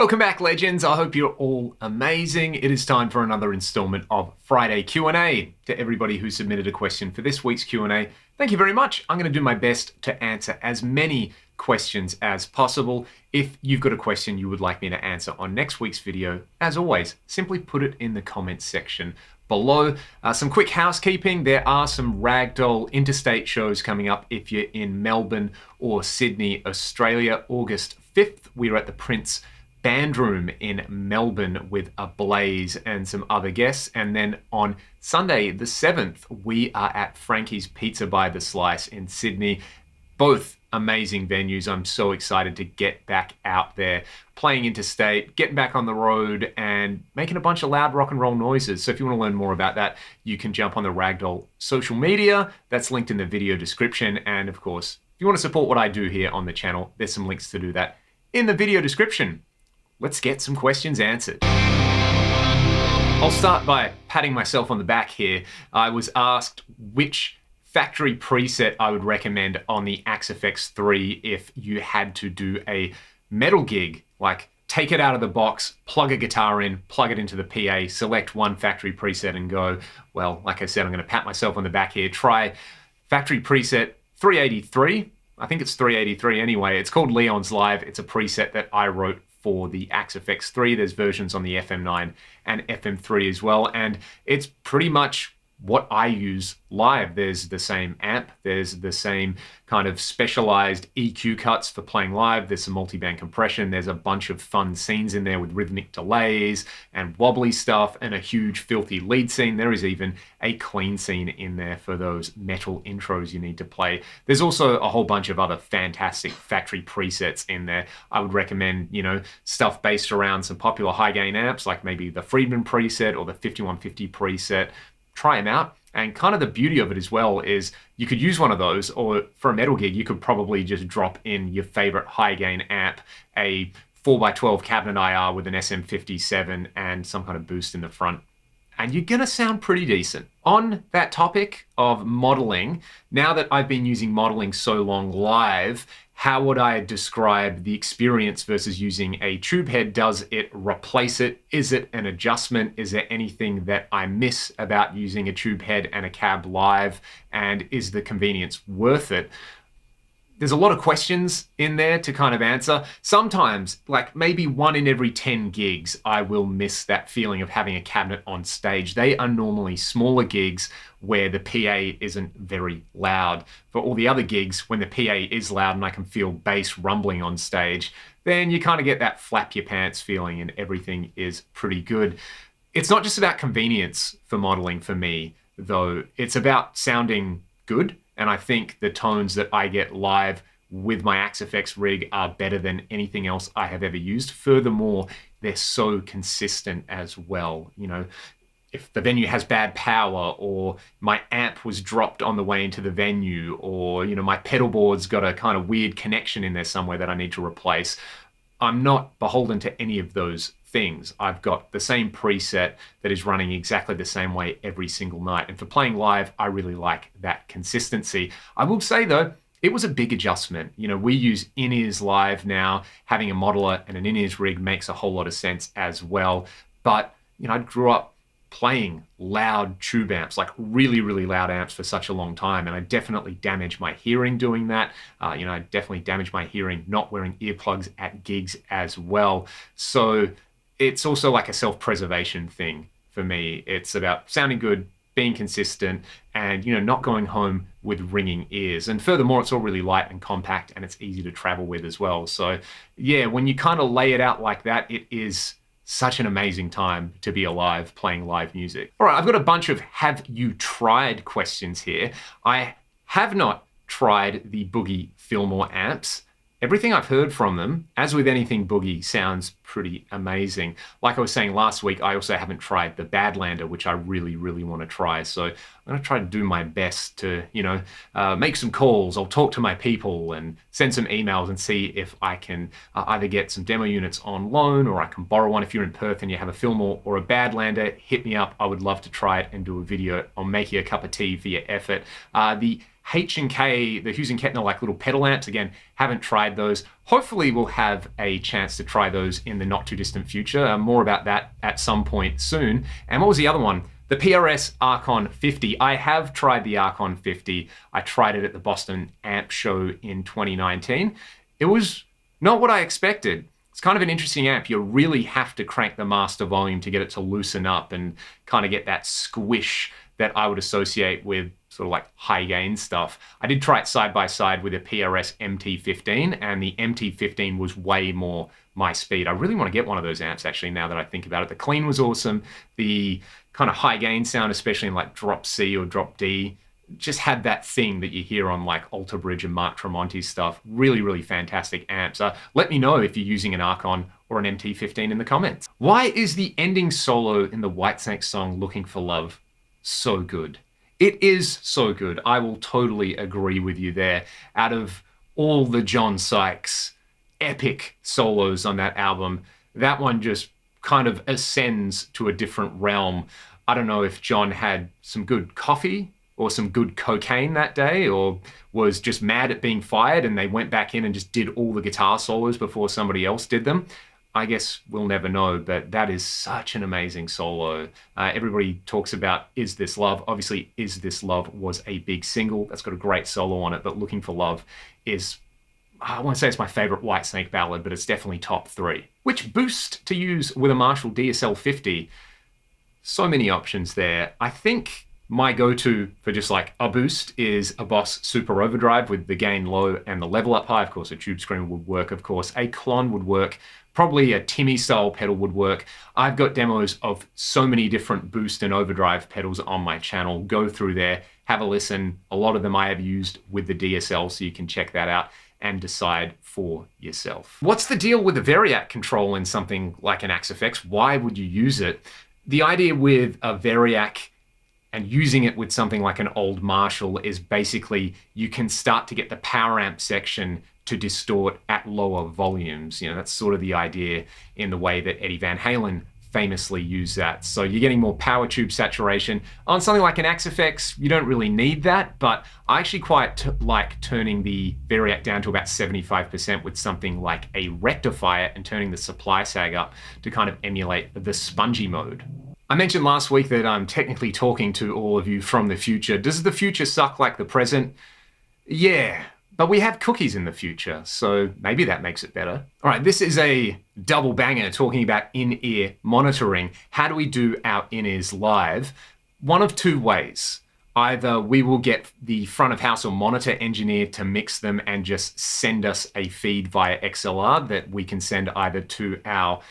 Welcome back, legends. I hope you're all amazing. It is time for another installment of Friday Q&A. To everybody who submitted a question for this week's Q&A, thank you very much. I'm going to do my best to answer as many questions as possible. If you've got a question you would like me to answer on next week's video, as always, simply put it in the comments section below. Some quick housekeeping. There are some Ragdoll interstate shows coming up if you're in Melbourne or Sydney, Australia. August 5th, we're at the Prince Band Room in Melbourne with a Blaze and some other guests. And then on Sunday the 7th, we are at Frankie's Pizza by the Slice in Sydney. Both amazing venues. I'm so excited to get back out there, playing interstate, getting back on the road and making a bunch of loud rock and roll noises. So if you want to learn more about that, you can jump on the Ragdoll social media. That's linked in the video description. And of course, if you want to support what I do here on the channel, there's some links to do that in the video description. Let's get some questions answered. I'll start by patting myself on the back here. I was asked which factory preset I would recommend on the Axe FX3 if you had to do a metal gig, like take it out of the box, plug a guitar in, plug it into the PA, select one factory preset and go. Well, like I said, I'm going to pat myself on the back here. Try factory preset 383. I think it's 383 anyway. It's called Leon's Live. It's a preset that I wrote for the Axe FX3. There's versions on the FM9 and FM3 as well, and it's pretty much what I use live. There's the same amp, there's the same kind of specialized EQ cuts for playing live, there's some multi-band compression, there's a bunch of fun scenes in there with rhythmic delays and wobbly stuff and a huge filthy lead scene. There is even a clean scene in there for those metal intros you need to play. There's also a whole bunch of other fantastic factory presets in there. I would recommend, stuff based around some popular high gain amps like maybe the Friedman preset or the 5150 preset. Try them out. And kind of the beauty of it as well is you could use one of those, or for a metal gig, you could probably just drop in your favorite high gain amp, a 4x12 cabinet IR with an SM57 and some kind of boost in the front, and you're gonna sound pretty decent. On that topic of modeling, now that I've been using modeling so long live, how would I describe the experience versus using a tube head? Does it replace it? Is it an adjustment? Is there anything that I miss about using a tube head and a cab live? And is the convenience worth it? There's a lot of questions in there to kind of answer. Sometimes, like maybe 1 in every 10 gigs, I will miss that feeling of having a cabinet on stage. They are normally smaller gigs where the PA isn't very loud. For all the other gigs, when the PA is loud and I can feel bass rumbling on stage, then you kind of get that flap your pants feeling and everything is pretty good. It's not just about convenience for modeling for me, though. It's about sounding good. And I think the tones that I get live with my Axe FX rig are better than anything else I have ever used. Furthermore, they're so consistent as well. If the venue has bad power, or my amp was dropped on the way into the venue, or my pedal board's got a kind of weird connection in there somewhere that I need to replace, I'm not beholden to any of those things. I've got the same preset that is running exactly the same way every single night. And for playing live, I really like that consistency. I will say though, it was a big adjustment. We use in-ears live now. Having a modeler and an in-ears rig makes a whole lot of sense as well. But, I grew up playing loud tube amps, like really, really loud amps for such a long time. And I definitely damaged my hearing doing that. I definitely damaged my hearing not wearing earplugs at gigs as well. So it's also like a self-preservation thing for me. It's about sounding good, being consistent, and not going home with ringing ears. And furthermore, it's all really light and compact and it's easy to travel with as well. So yeah, when you kind of lay it out like that, it is such an amazing time to be alive playing live music. All right, I've got a bunch of have you tried questions here. I have not tried the Boogie Fillmore amps. Everything I've heard from them, as with anything Boogie, sounds pretty amazing. Like I was saying last week, I also haven't tried the Badlander, which I really, really want to try. So I'm going to try to do my best to, make some calls. I'll talk to my people and send some emails and see if I can either get some demo units on loan, or I can borrow one. If you're in Perth and you have a Fillmore or a Badlander, hit me up. I would love to try it and do a video. I'll make you a cup of tea for your effort. The H&K, the Hughes and Kettner like little pedal amps, again, haven't tried those. Hopefully we'll have a chance to try those in the not too distant future. More about that at some point soon. And what was the other one? The PRS Archon 50. I have tried the Archon 50. I tried it at the Boston Amp Show in 2019. It was not what I expected. It's kind of an interesting amp. You really have to crank the master volume to get it to loosen up and kind of get that squish that I would associate with sort of like high gain stuff. I did try it side by side with a PRS MT15, and the MT15 was way more my speed. I really want to get one of those amps actually now that I think about it. The clean was awesome. The kind of high gain sound, especially in like drop C or drop D, just had that thing that you hear on like Alter Bridge and Mark Tremonti's stuff. Really, really fantastic amps. Let me know if you're using an Archon or an MT15 in the comments. Why is the ending solo in the Whitesnake song Looking for Love so good? It is so good. I will totally agree with you there. Out of all the John Sykes epic solos on that album, that one just kind of ascends to a different realm. I don't know if John had some good coffee or some good cocaine that day, or was just mad at being fired and they went back in and just did all the guitar solos before somebody else did them. I guess we'll never know, but that is such an amazing solo. Everybody talks about Is This Love? Obviously, Is This Love was a big single. That's got a great solo on it, but Looking for Love is, I won't say it's my favorite Whitesnake ballad, but it's definitely top 3. Which boost to use with a Marshall DSL 50? So many options there. I think my go-to for just like a boost is a Boss Super Overdrive with the gain low and the level up high. Of course, a tube screamer would work. Of course, a Klon would work. Probably a Timmy style pedal would work. I've got demos of so many different boost and overdrive pedals on my channel. Go through there, have a listen. A lot of them I have used with the DSL, so you can check that out and decide for yourself. What's the deal with the Variac control in something like an Axe-Fx? Why would you use it? The idea with a Variac and using it with something like an old Marshall is basically you can start to get the power amp section to distort at lower volumes. You know, that's sort of the idea in the way that Eddie Van Halen famously used that. So you're getting more power tube saturation. On something like an Axe-Fx, you don't really need that, but I actually quite like turning the Variac down to about 75% with something like a rectifier and turning the supply sag up to kind of emulate the spongy mode. I mentioned last week that I'm technically talking to all of you from the future. Does the future suck like the present? Yeah, but we have cookies in the future, so maybe that makes it better. All right, this is a double banger talking about in-ear monitoring. How do we do our in-ears live? One of two ways. Either we will get the front of house or monitor engineer to mix them and just send us a feed via XLR that we can send either to our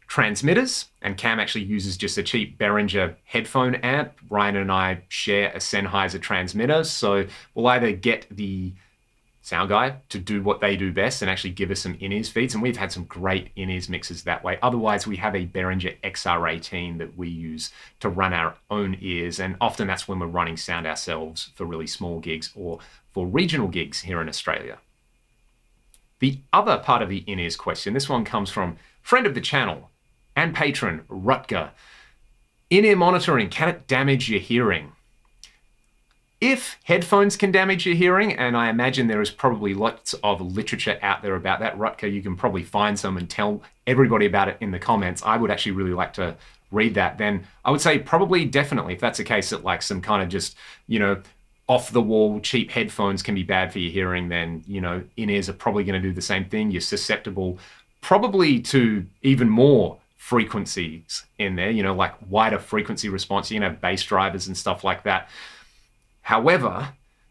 transmitters, and Cam actually uses just a cheap Behringer headphone amp. Ryan and I share a Sennheiser transmitter, so we'll either get the sound guy to do what they do best and actually give us some in-ears feeds, and we've had some great in-ears mixes that way. Otherwise, we have a Behringer XR18 that we use to run our own ears, and often that's when we're running sound ourselves for really small gigs or for regional gigs here in Australia. The other part of the in-ears question, this one comes from friend of the channel and patron, Rutger. In-ear monitoring, can it damage your hearing? If headphones can damage your hearing, and I imagine there is probably lots of literature out there about that, Rutger, you can probably find some and tell everybody about it in the comments. I would actually really like to read that. Then I would say probably definitely, if that's the case, that like some kind of just, you know, off the wall cheap headphones can be bad for your hearing, then, you know, in-ears are probably going to do the same thing. You're susceptible probably to even more frequencies in there, you know, like wider frequency response. You can have bass drivers and stuff like that. However,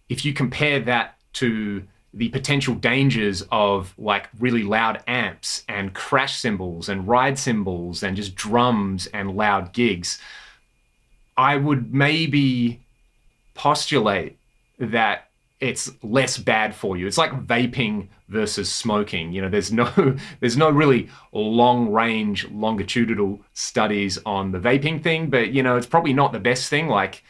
if you compare that to the potential dangers of like really loud amps and crash cymbals and ride cymbals and just drums and loud gigs, I would maybe postulate that it's less bad for you. It's like vaping versus smoking. You know, there's no really long range, longitudinal studies on the vaping thing, but you know, it's probably not the best thing. Like,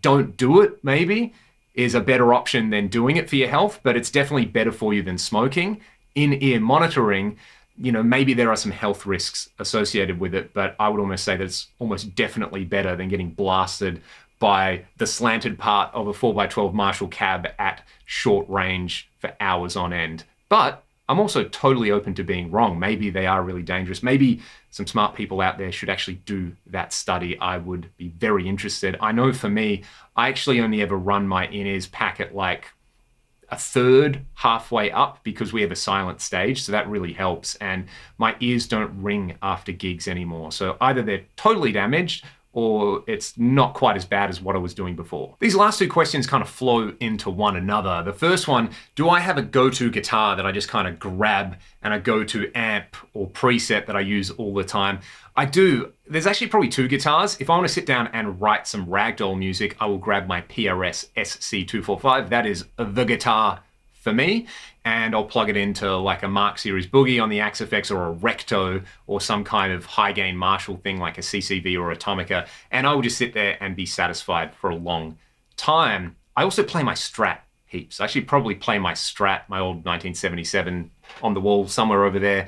don't do it maybe is a better option than doing it for your health, but it's definitely better for you than smoking. In-ear monitoring, you know, maybe there are some health risks associated with it, but I would almost say that it's almost definitely better than getting blasted by the slanted part of a 4x12 Marshall cab at short range for hours on end. But I'm also totally open to being wrong. Maybe they are really dangerous. Maybe some smart people out there should actually do that study. I would be very interested. I know for me, I actually only ever run my in-ears pack at like a third halfway up because we have a silent stage, so that really helps. And my ears don't ring after gigs anymore. So either they're totally damaged or it's not quite as bad as what I was doing before. These last two questions kind of flow into one another. The first one, do I have a go-to guitar that I just kind of grab and a go-to amp or preset that I use all the time? I do. There's actually probably two guitars. If I want to sit down and write some Ragdoll music, I will grab my PRS SC245. That is the guitar for me, and I'll plug it into like a Mark Series Boogie on the Axe-Fx or a Recto or some kind of high gain Marshall thing like a CCV or Atomica, and I will just sit there and be satisfied for a long time. I also play my Strat heaps. I actually probably play my Strat, my old 1977 on the wall somewhere over there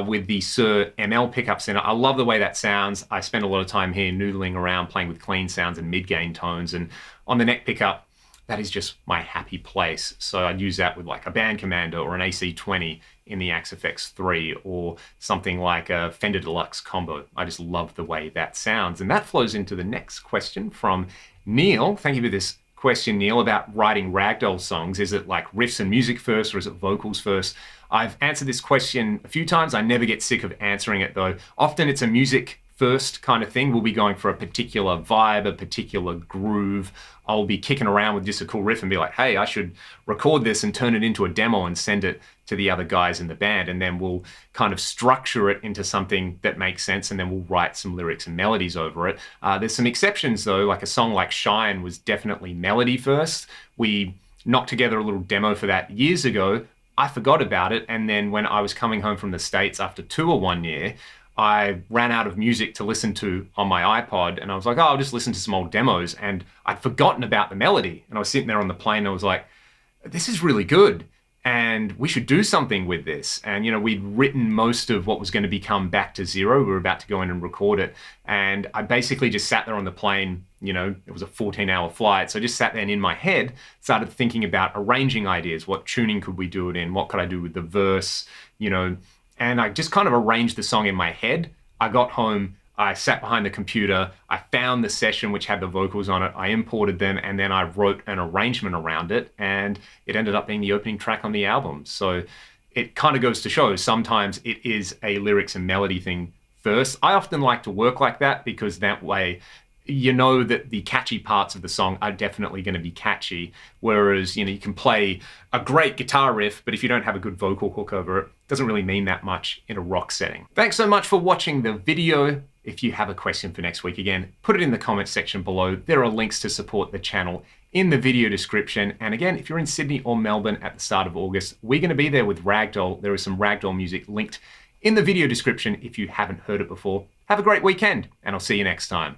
with the Sir ML pickups in it. I love the way that sounds. I spend a lot of time here noodling around playing with clean sounds and mid-gain tones, and on the neck pickup, that is just my happy place. So I'd use that with like a Band Commander or an AC20 in the Axe-Fx 3 or something like a Fender Deluxe combo. I just love the way that sounds. And that flows into the next question from Neil. Thank you for this question, Neil, about writing Ragdoll songs. Is it like riffs and music first or is it vocals first? I've answered this question a few times. I never get sick of answering it though. Often it's a music first kind of thing. We'll be going for a particular vibe, a particular groove. I'll be kicking around with just a cool riff and be like, hey, I should record this and turn it into a demo and send it to the other guys in the band. And then we'll kind of structure it into something that makes sense. And then we'll write some lyrics and melodies over it. There's some exceptions though, like a song like Shine was definitely melody first. We knocked together a little demo for that years ago. I forgot about it. And then when I was coming home from the States after tour one year, I ran out of music to listen to on my iPod and I was like, oh, I'll just listen to some old demos. And I'd forgotten about the melody. And I was sitting there on the plane and I was like, this is really good. And we should do something with this. And, you know, we'd written most of what was going to become Back to Zero. We were about to go in and record it. And I basically just sat there on the plane, you know, it was a 14-hour flight. So I just sat there and in my head, started thinking about arranging ideas. What tuning could we do it in? What could I do with the verse, you know? And I just kind of arranged the song in my head. I got home, I sat behind the computer, I found the session which had the vocals on it, I imported them, and then I wrote an arrangement around it, and it ended up being the opening track on the album. So it kind of goes to show sometimes it is a lyrics and melody thing first. I often like to work like that because that way you know that the catchy parts of the song are definitely going to be catchy. Whereas, you know, you can play a great guitar riff, but if you don't have a good vocal hook over it, it doesn't really mean that much in a rock setting. Thanks so much for watching the video. If you have a question for next week, again, put it in the comments section below. There are links to support the channel in the video description. And again, if you're in Sydney or Melbourne at the start of August, we're going to be there with Ragdoll. There is some Ragdoll music linked in the video description if you haven't heard it before. Have a great weekend, and I'll see you next time.